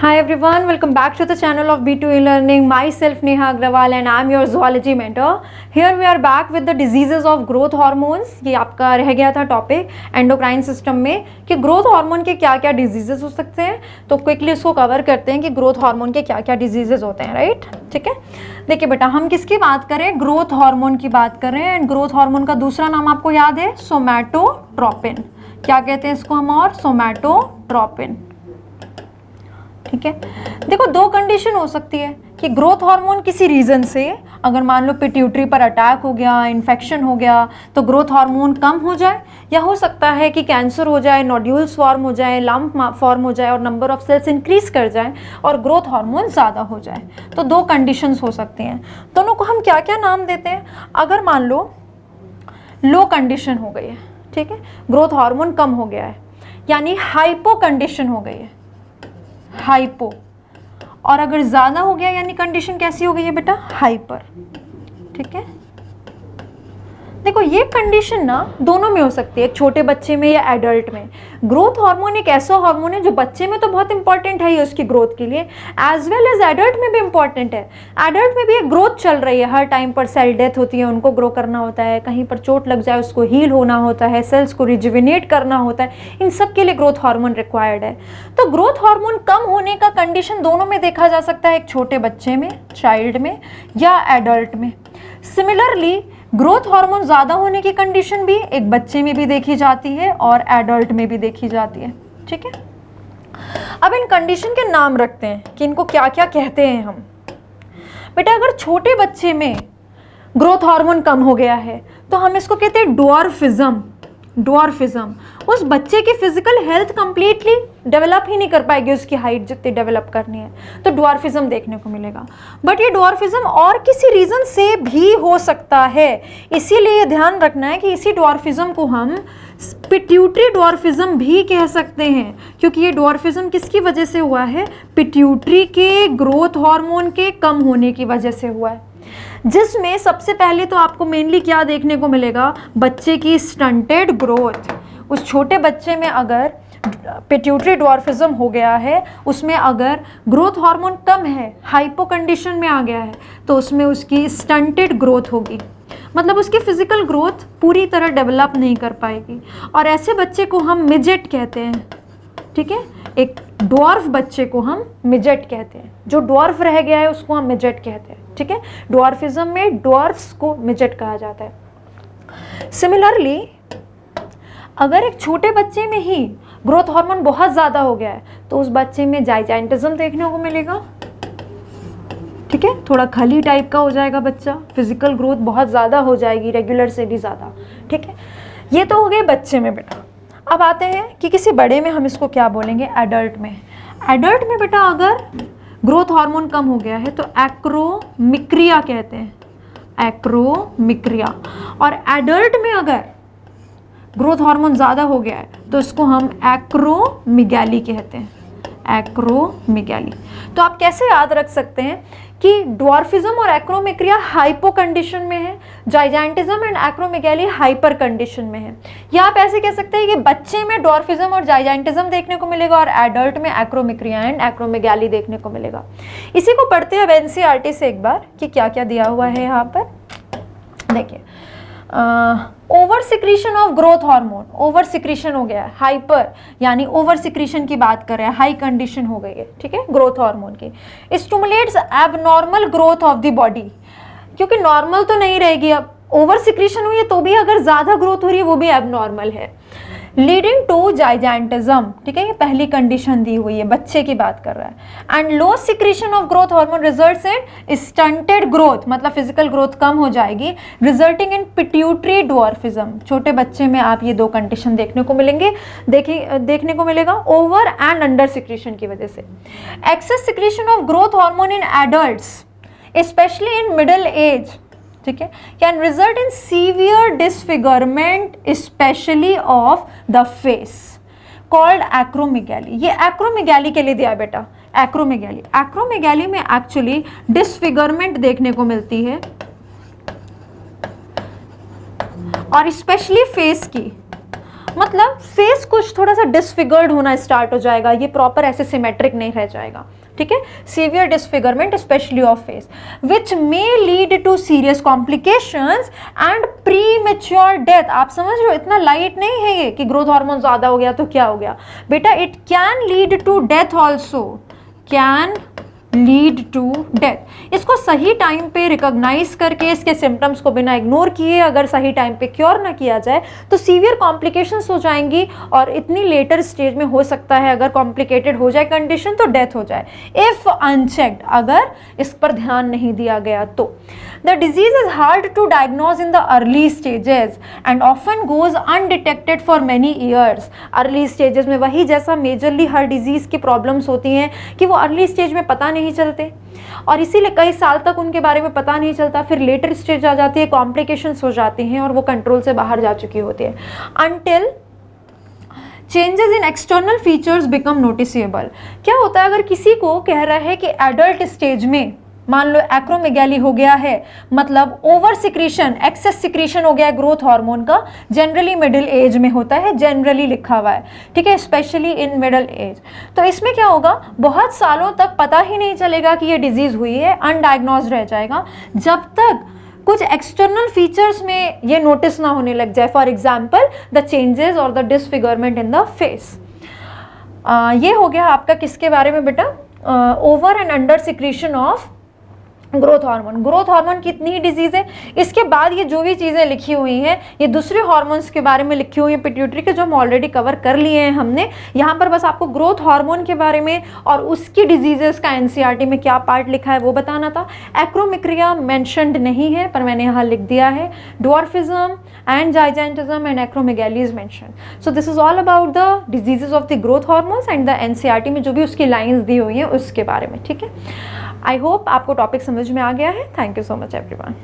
Hi everyone, welcome back to the channel of B2E Learning. Myself Neha Agrawal and I am your zoology mentor. Here we are back with the diseases of growth hormones. ये आपका रह गया था topic endocrine system में कि growth hormone के क्या क्या डिजीजेस हो सकते हैं, तो क्विकली इसको कवर करते हैं कि ग्रोथ हार्मोन के क्या क्या डिजीजेस होते हैं, राइट। ठीक है, देखिए बेटा, हम किसकी बात करें, ग्रोथ हार्मोन की बात करें। एंड ग्रोथ हार्मोन का दूसरा नाम आपको याद है, सोमैटोट्रोपिन। क्या कहते हैं इसको हम, और सोमैटोट्रोपिन। ठीक है, देखो दो कंडीशन हो सकती है कि ग्रोथ हार्मोन किसी रीज़न से, अगर मान लो पिट्यूटरी पर अटैक हो गया, इन्फेक्शन हो गया, तो ग्रोथ हार्मोन कम हो जाए, या हो सकता है कि कैंसर हो जाए, नोड्यूल्स फॉर्म हो जाए, लंप फॉर्म हो जाए और नंबर ऑफ सेल्स इंक्रीज कर जाए और ग्रोथ हार्मोन ज़्यादा हो जाए। तो दो कंडीशंस हो सकती हैं। दोनों को हम क्या क्या नाम देते हैं? अगर मान लो लो कंडीशन हो गई है, ठीक है, ग्रोथ हार्मोन कम हो गया है, यानी हाइपो कंडीशन हो गई है, हाइपो। और अगर ज़्यादा हो गया यानी कंडीशन कैसी हो गई है बेटा, हाइपर। ठीक है, देखो ये कंडीशन ना दोनों में हो सकती है, एक छोटे बच्चे में या एडल्ट में। ग्रोथ हार्मोन एक ऐसा हार्मोन है जो बच्चे में तो बहुत इंपॉर्टेंट है ही उसकी ग्रोथ के लिए, एज वेल एज एडल्ट में भी इंपॉर्टेंट है। एडल्ट में भी एक ग्रोथ चल रही है, हर टाइम पर सेल डेथ होती है, उनको ग्रो करना होता है, कहीं पर चोट लग जाए उसको हील होना होता है, सेल्स को रिजुविनेट करना होता है, इन सब के लिए ग्रोथ हार्मोन रिक्वायर्ड है। तो ग्रोथ हार्मोन कम होने का कंडीशन दोनों में देखा जा सकता है, एक छोटे बच्चे में, चाइल्ड में, या एडल्ट में। सिमिलरली ग्रोथ हार्मोन ज़्यादा होने की कंडीशन भी एक बच्चे में भी देखी जाती है और एडल्ट में भी देखी जाती है। ठीक है, अब इन कंडीशन के नाम रखते हैं कि इनको क्या क्या कहते हैं हम। बेटा अगर छोटे बच्चे में ग्रोथ हार्मोन कम हो गया है तो हम इसको कहते हैं ड्वार्फिज्म। ड्वार्फिज्म, उस बच्चे की फिजिकल हेल्थ कंप्लीटली डेवलप ही नहीं कर पाएगी, उसकी हाइट जितनी डेवलप करनी है, तो ड्वार्फिज्म देखने को मिलेगा। बट ये ड्वार्फिज्म और किसी रीज़न से भी हो सकता है, इसीलिए ध्यान रखना है कि इसी ड्वार्फिज्म को हम पिट्यूटरी ड्वार्फिज्म भी कह सकते हैं, क्योंकि ये ड्वार्फिज्म किसकी वजह से हुआ है, पिट्यूटरी के ग्रोथ हार्मोन के कम होने की वजह से हुआ है। जिसमें सबसे पहले तो आपको मेनली क्या देखने को मिलेगा, बच्चे की स्टंटेड ग्रोथ। उस छोटे बच्चे में अगर पिट्यूटरी ड्वार्फिज्म हो गया है, उसमें अगर ग्रोथ हार्मोन कम है, हाइपो कंडीशन में आ गया है, तो उसमें उसकी स्टंटेड ग्रोथ होगी, मतलब उसकी फिजिकल ग्रोथ पूरी तरह डेवलप नहीं कर पाएगी, और ऐसे बच्चे को हम मिजेट कहते हैं। ठीक है, एक ड्वार्फ बच्चे को हम मिजेट कहते हैं, जो ड्वार्फ रह गया है उसको हम मिजेट कहते हैं। ठीक है, ड्वार्फिज्म में ड्वार्फ्स को मिजेट कहा जाता है। सिमिलरली अगर एक छोटे बच्चे में ही ग्रोथ हार्मोन बहुत ज़्यादा हो गया है तो उस बच्चे में जाइजेंटिज्म देखने को मिलेगा। ठीक है, थोड़ा खली टाइप का हो जाएगा बच्चा, फिजिकल ग्रोथ बहुत ज़्यादा हो जाएगी, रेगुलर से भी ज़्यादा। ठीक है, ये तो हो गए बच्चे में बेटा। अब आते हैं कि किसी बड़े में हम इसको क्या बोलेंगे, एडल्ट में। एडल्ट में बेटा अगर ग्रोथ हार्मोन कम हो गया है तो एक्रोमिक्रिया कहते हैं, एक्रोमिक्रिया। और एडल्ट में अगर ग्रोथ हार्मोन ज़्यादा हो गया है तो इसको हम एक्रोमिगैली कहते हैं, एक्रोमिगैली। तो आप कैसे याद रख सकते हैं कि ड्वार्फिज्म और एक्रोमिक्रिया हाइपो कंडीशन में है, जाइजेंटिज्म एंड एक्रोमिगैली हाइपर कंडीशन में है। या आप ऐसे कह सकते हैं कि बच्चे में ड्वार्फिज्म और जाइजेंटिज्म देखने को मिलेगा और एडल्ट में एक्रोमिक्रिया एंड एक्रोमिगैली देखने को मिलेगा। इसी को पढ़ते हैं अब एनसीईआरटी से एक बार कि क्या क्या दिया हुआ है यहाँ पर। देखिए, over secretion of growth hormone, over secretion हो गया है, हाइपर यानी ओवर सिक्रीशन की बात कर रहे हैं, हाई कंडीशन हो गई है। ठीक है, ग्रोथ हार्मोन की stimulates abnormal growth of the body, क्योंकि नॉर्मल तो नहीं रहेगी, अब ओवर सिक्रीशन हुई है तो भी अगर ज़्यादा ग्रोथ हो रही है वो भी एबनॉर्मल है, लीडिंग टू जाइजेंटिज्म। ठीक है, ये पहली कंडीशन दी हुई है, बच्चे की बात कर रहा है। And low secretion of growth hormone results in stunted growth, मतलब फिजिकल ग्रोथ कम हो जाएगी, रिजल्टिंग इन पिट्यूटरी ड्वार्फिज्म। छोटे बच्चे में आप ये दो कंडीशन देखने को मिलेंगे, देखने को मिलेगा ओवर एंड अंडर सिक्रीशन की वजह से। Excess secretion of growth hormone in adults specially in middle age, ठीक है, can result in severe disfigurement specially of the face, called acromegaly. ये एक्रोमिगैली के लिए दिया बेटा, एक्रोमिगैली। एक्रोमिगैली में एक्चुअली डिसफिगरमेंट देखने को मिलती है और स्पेशली फेस की, मतलब फेस कुछ थोड़ा सा डिसफिगर्ड होना स्टार्ट हो जाएगा, ये प्रॉपर ऐसे सिमेट्रिक नहीं रह जाएगा, ठीक है। Severe disfigurement specially of face which may lead to serious complications and premature death. आप समझ रहे हो, इतना लाइट नहीं है ये कि ग्रोथ हार्मोन ज्यादा हो गया तो क्या हो गया बेटा, it can lead to death also, can lead to death. इसको सही टाइम पे रिकॉग्नाइज करके इसके सिम्टम्स को बिना इग्नोर किए अगर सही टाइम पे क्योर ना किया जाए तो सीवियर कॉम्प्लिकेशंस हो जाएंगी और इतनी लेटर स्टेज में हो सकता है अगर कॉम्प्लिकेटेड हो जाए कंडीशन तो डेथ हो जाए इफ अनचेक्ड, अगर इस पर ध्यान नहीं दिया गया तो। The disease is hard to diagnose in the early stages and often goes undetected for many years. Early stages में वही जैसा मेजरली हर डिजीज की प्रॉब्लम्स होती हैं कि वो अर्ली स्टेज में पता नहीं चलते और इसीलिए कई साल तक उनके बारे में पता नहीं चलता, फिर लेटर स्टेज आ जाती है, कॉम्प्लिकेशंस हो जाती हैं और वो कंट्रोल से बाहर जा चुकी होती है। Until changes in external features become noticeable. क्या होता है अगर किसी को कह रहा है कि एडल्ट स्टेज में मान लो एक्रोमेगैली हो गया है, मतलब ओवर सिक्रीशन, एक्सेस सिक्रीशन हो गया है ग्रोथ हार्मोन का, जनरली मिडिल एज में होता है, जनरली लिखा हुआ है, ठीक है, स्पेशली इन मिडिल एज। तो इसमें क्या होगा, बहुत सालों तक पता ही नहीं चलेगा कि ये डिजीज हुई है, अनडायग्नोज रह जाएगा जब तक कुछ एक्सटर्नल फीचर्स में ये नोटिस ना होने लग जाए। फॉर एग्जाम्पल द चेंजेस और the disfigurement in the face. ये हो गया आपका किसके बारे में बेटा, over and under secretion of growth hormone. Growth hormone की इतनी ही डिजीज है। इसके बाद ये जो भी चीज़ें लिखी हुई हैं ये दूसरे हार्मोन्स के बारे में लिखी हुई है पिट्यूटरी के, जो हम ऑलरेडी कवर कर लिए हैं हमने। यहाँ पर बस आपको ग्रोथ हार्मोन के बारे में और उसकी डिजीजेस का एनसीईआरटी में क्या पार्ट लिखा है वो बताना था। एक्रोमिक्रिया मेंशन्ड नहीं है पर मैंने यहाँ लिख दिया है। Dwarfism and gigantism and acromegaly is mentioned. So this is all about the diseases of the growth hormones and the NCERT में जो भी उसकी लाइन्स दी हुई हैं उसके बारे में, ठीक है। आई होप आपको टॉपिक समझ में आ गया है। Thank you so much everyone.